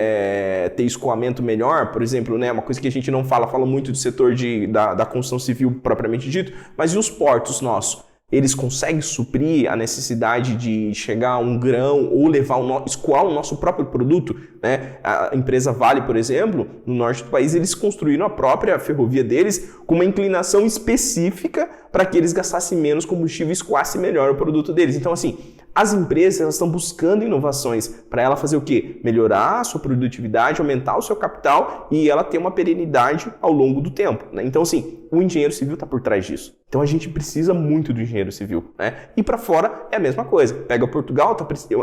ter escoamento melhor, por exemplo, né? Uma coisa que a gente não fala muito do setor da construção civil propriamente dito, mas e os portos nossos? Eles conseguem suprir a necessidade de chegar a um grão ou escoar o nosso próprio produto, né? A empresa Vale, por exemplo, no norte do país, eles construíram a própria ferrovia deles com uma inclinação específica para que eles gastassem menos combustível e escoassem melhor o produto deles. Então, assim, as empresas elas estão buscando inovações para ela fazer o quê? Melhorar a sua produtividade, aumentar o seu capital e ela ter uma perenidade ao longo do tempo, né? Então, assim, o engenheiro civil está por trás disso. Então, a gente precisa muito do engenheiro civil, né? E para fora é a mesma coisa. Pega Portugal,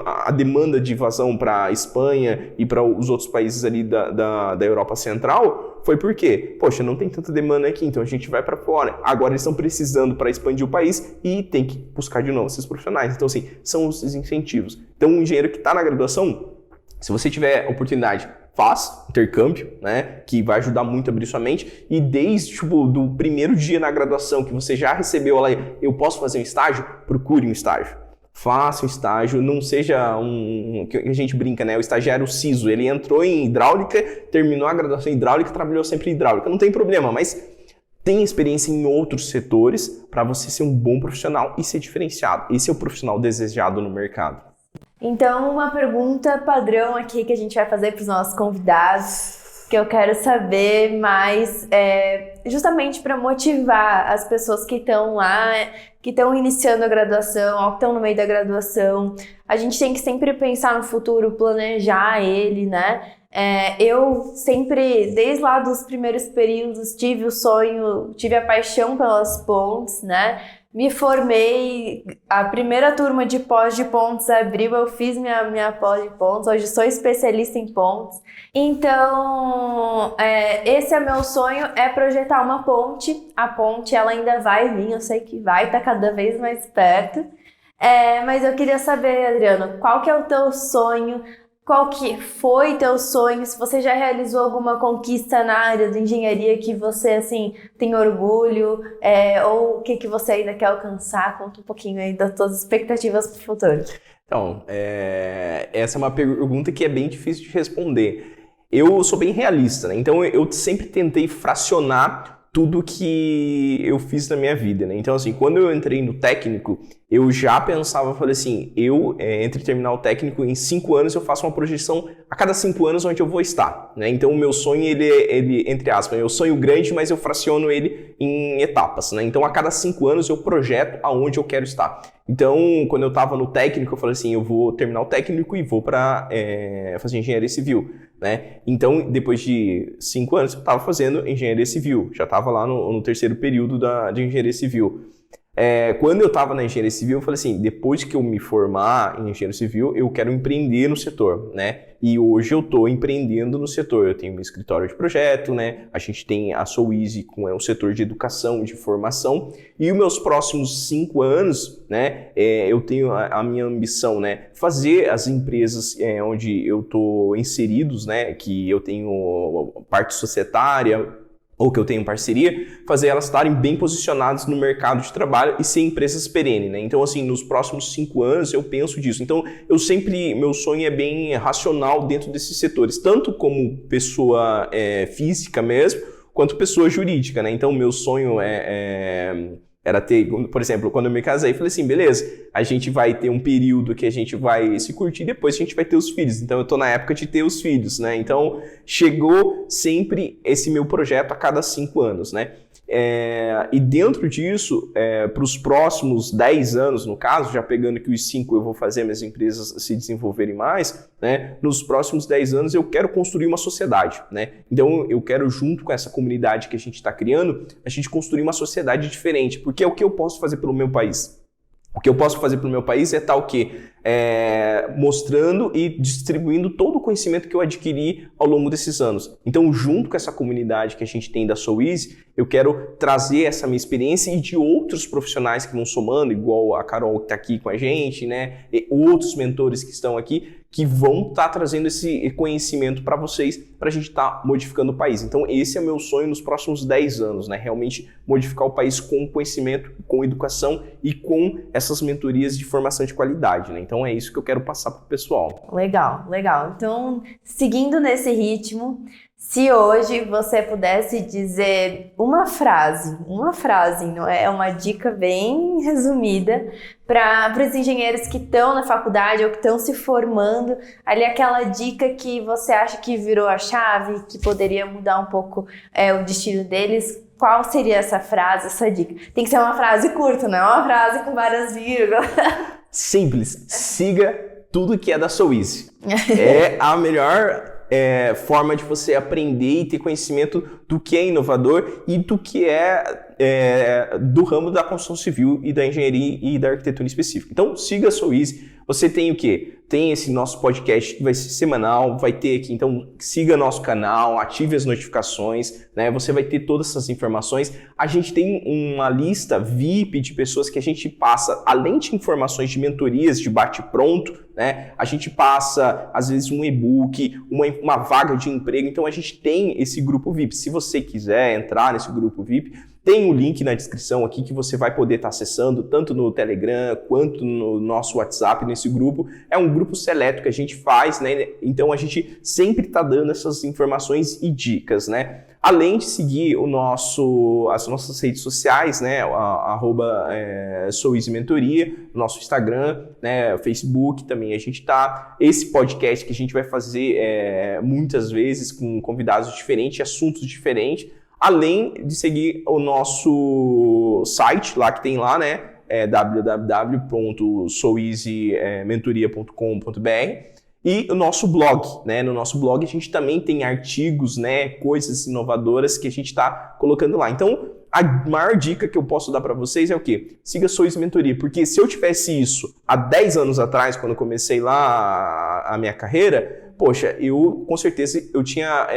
a demanda de invasão para a Espanha e para os outros países ali da Europa Central foi por quê? Poxa, não tem tanta demanda aqui, então a gente vai para fora. Agora eles estão precisando para expandir o país e tem que buscar de novo esses profissionais. Então, assim, são os incentivos. Então, um engenheiro que está na graduação, se você tiver oportunidade, faz intercâmbio, né, que vai ajudar muito a abrir sua mente, e desde do primeiro dia na graduação que você já recebeu lá, eu posso fazer um estágio? Procure um estágio. Faça um estágio, não seja que a gente brinca, né, o estagiário siso, ele entrou em hidráulica, terminou a graduação em hidráulica, trabalhou sempre em hidráulica, não tem problema, mas tem experiência em outros setores para você ser um bom profissional e ser diferenciado. Esse é o profissional desejado no mercado. Então, uma pergunta padrão aqui que a gente vai fazer para os nossos convidados, que eu quero saber mais, justamente para motivar as pessoas que estão lá, que estão iniciando a graduação, ou que estão no meio da graduação. A gente tem que sempre pensar no futuro, planejar ele, né? Eu sempre, desde lá dos primeiros períodos, tive o sonho, tive a paixão pelas pontes, né? Me formei, a primeira turma de pós de pontes abriu, eu fiz minha pós de pontes, hoje sou especialista em pontes. Então, esse é meu sonho, é projetar uma ponte. A ponte, ela ainda vai vir, eu sei que vai, tá cada vez mais perto. Mas eu queria saber, Adriano, qual que é o teu sonho? Qual que foi teu sonho? Se você já realizou alguma conquista na área de engenharia que você, assim, tem orgulho, ou o que você ainda quer alcançar? Conta um pouquinho aí das tuas expectativas para o futuro. Então, essa é uma pergunta que é bem difícil de responder. Eu sou bem realista, né? Então eu sempre tentei fracionar tudo que eu fiz na minha vida, né? Então, assim, quando eu entrei no técnico, eu já pensava, falei assim, entre terminar o técnico, em 5 anos eu faço uma projeção a cada 5 anos onde eu vou estar, né? Então, o meu sonho, ele entre aspas, eu sonho grande, mas eu fraciono ele em etapas, né? Então, a cada 5 anos eu projeto aonde eu quero estar. Então, quando eu estava no técnico, eu falei assim, eu vou terminar o técnico e vou para fazer engenharia civil, né? Então, depois de 5 anos, eu estava fazendo engenharia civil, já estava lá no terceiro período de engenharia civil. Quando eu estava na engenharia civil, eu falei assim, depois que eu me formar em engenharia civil, eu quero empreender no setor, né? E hoje eu estou empreendendo no setor. Eu tenho um escritório de projeto, né? A gente tem a SouEasy, com o setor de educação, de formação. E os meus próximos 5 anos, né? Eu tenho a minha ambição, né? Fazer as empresas onde eu estou inseridos, né? Que eu tenho parte societária, ou que eu tenho parceria, fazer elas estarem bem posicionadas no mercado de trabalho e ser empresas perenes, né? Então, assim, nos próximos 5 anos eu penso disso. Então, meu sonho é bem racional dentro desses setores, tanto como pessoa física mesmo, quanto pessoa jurídica, né? Então, meu sonho é Era ter, por exemplo, quando eu me casei, eu falei assim, beleza, a gente vai ter um período que a gente vai se curtir, depois a gente vai ter os filhos. Então eu tô na época de ter os filhos, né? Então chegou sempre esse meu projeto a cada 5 anos, né? E dentro disso, para os próximos 10 anos, no caso, já pegando que os 5 eu vou fazer minhas empresas se desenvolverem mais, né? Nos próximos 10 anos eu quero construir uma sociedade, né? Então eu quero, junto com essa comunidade que a gente está criando, a gente construir uma sociedade diferente, porque é o que eu posso fazer pelo meu país. O que eu posso fazer pelo meu país é estar o quê? Mostrando e distribuindo todo o conhecimento que eu adquiri ao longo desses anos. Então, junto com essa comunidade que a gente tem da SoEasy, eu quero trazer essa minha experiência e de outros profissionais que vão somando, igual a Carol que está aqui com a gente, né? E outros mentores que estão aqui, que vão estar trazendo esse conhecimento para vocês, para a gente estar modificando o país. Então, esse é o meu sonho nos próximos 10 anos, né? Realmente modificar o país com conhecimento, com educação e com essas mentorias de formação de qualidade, né? Então, é isso que eu quero passar para o pessoal. Legal, legal. Então, seguindo nesse ritmo, se hoje você pudesse dizer uma frase, não é? É uma dica bem resumida para os engenheiros que estão na faculdade ou que estão se formando, ali aquela dica que você acha que virou a chave, que poderia mudar um pouco o destino deles. Qual seria essa frase, essa dica? Tem que ser uma frase curta, não é uma frase com várias vírgulas. Simples, siga tudo que é da SoEasy. É a melhor forma de você aprender e ter conhecimento do que é inovador e do que é do ramo da construção civil e da engenharia e da arquitetura específica. Então, siga a SoEasy. Você tem o quê? Tem esse nosso podcast que vai ser semanal, vai ter aqui, então siga nosso canal, ative as notificações, né? Você vai ter todas essas informações. A gente tem uma lista VIP de pessoas que a gente passa, além de informações de mentorias, de bate-pronto, né? A gente passa, às vezes, um e-book, uma vaga de emprego, então a gente tem esse grupo VIP. Se você quiser entrar nesse grupo VIP, tem o link na descrição aqui que você vai poder estar acessando tanto no Telegram quanto no nosso WhatsApp, nesse grupo. É um grupo seleto que a gente faz, né? Então a gente sempre está dando essas informações e dicas, né? Além de seguir as nossas redes sociais, né? @SoEasy Mentoria, nosso Instagram, né? Facebook também a gente tá. Esse podcast que a gente vai fazer muitas vezes com convidados diferentes, assuntos diferentes. Além de seguir o nosso site lá que tem lá, né? www.soeasymentoria.com.br e o nosso blog, né? No nosso blog a gente também tem artigos, né? Coisas inovadoras que a gente está colocando lá. Então, a maior dica que eu posso dar para vocês é o quê? Siga a SoEasy Mentoria, porque se eu tivesse isso há 10 anos atrás, quando eu comecei lá a minha carreira, poxa, com certeza eu tinha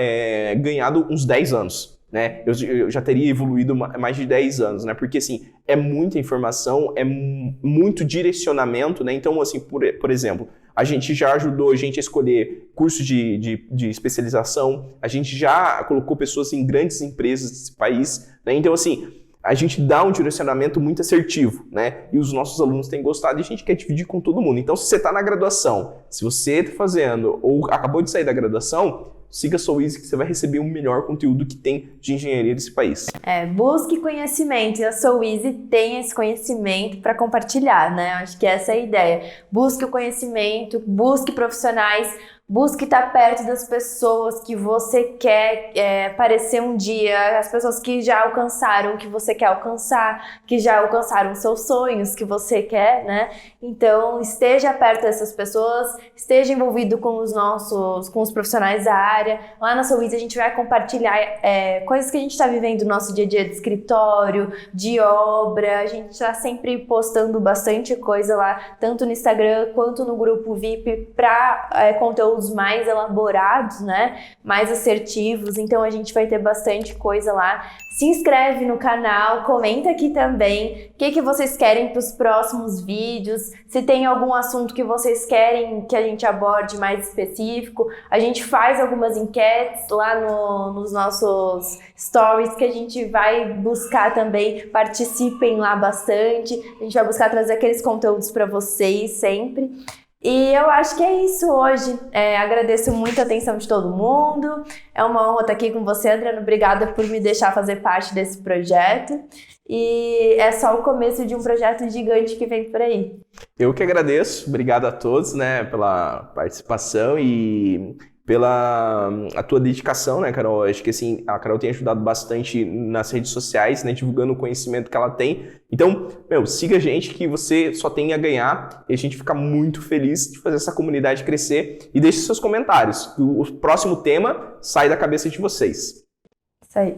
ganhado uns 10 anos. Né? Eu já teria evoluído mais de 10 anos, né? Porque, assim, é muita informação, é muito direcionamento, né? Então, assim, por exemplo, a gente já ajudou a gente a escolher curso de especialização, a gente já colocou pessoas em grandes empresas desse país, né? Então, assim, a gente dá um direcionamento muito assertivo, né? E os nossos alunos têm gostado e a gente quer dividir com todo mundo. Então, se você está na graduação, se você está fazendo ou acabou de sair da graduação, siga a SoEasy que você vai receber o melhor conteúdo que tem de engenharia desse país. Busque conhecimento e a SoEasy tem esse conhecimento para compartilhar, né? Acho que essa é a ideia. Busque o conhecimento, busque profissionais, busque estar perto das pessoas que você quer parecer um dia, as pessoas que já alcançaram o que você quer alcançar, que já alcançaram os seus sonhos que você quer, né? Então, esteja perto dessas pessoas, esteja envolvido com os profissionais da área. Lá na SoEasy a gente vai compartilhar coisas que a gente está vivendo no nosso dia a dia de escritório, de obra. A gente está sempre postando bastante coisa lá, tanto no Instagram quanto no grupo VIP, para conteúdos mais elaborados, né? Mais assertivos. Então a gente vai ter bastante coisa lá. Se inscreve no canal, comenta aqui também o que vocês querem para os próximos vídeos, se tem algum assunto que vocês querem que a gente aborde mais específico. A gente faz algumas enquetes lá nos nossos stories que a gente vai buscar também, participem lá bastante. A gente vai buscar trazer aqueles conteúdos para vocês sempre. E eu acho que é isso hoje. Agradeço muito a atenção de todo mundo. É uma honra estar aqui com você, Adriano. Obrigada por me deixar fazer parte desse projeto. E é só o começo de um projeto gigante que vem por aí. Eu que agradeço. Obrigado a todos, né, pela participação e pela a tua dedicação, né, Carol? Acho que assim, a Carol tem ajudado bastante nas redes sociais, né, divulgando o conhecimento que ela tem. Então, siga a gente que você só tem a ganhar e a gente fica muito feliz de fazer essa comunidade crescer. E deixe seus comentários. O próximo tema sai da cabeça de vocês. Isso aí.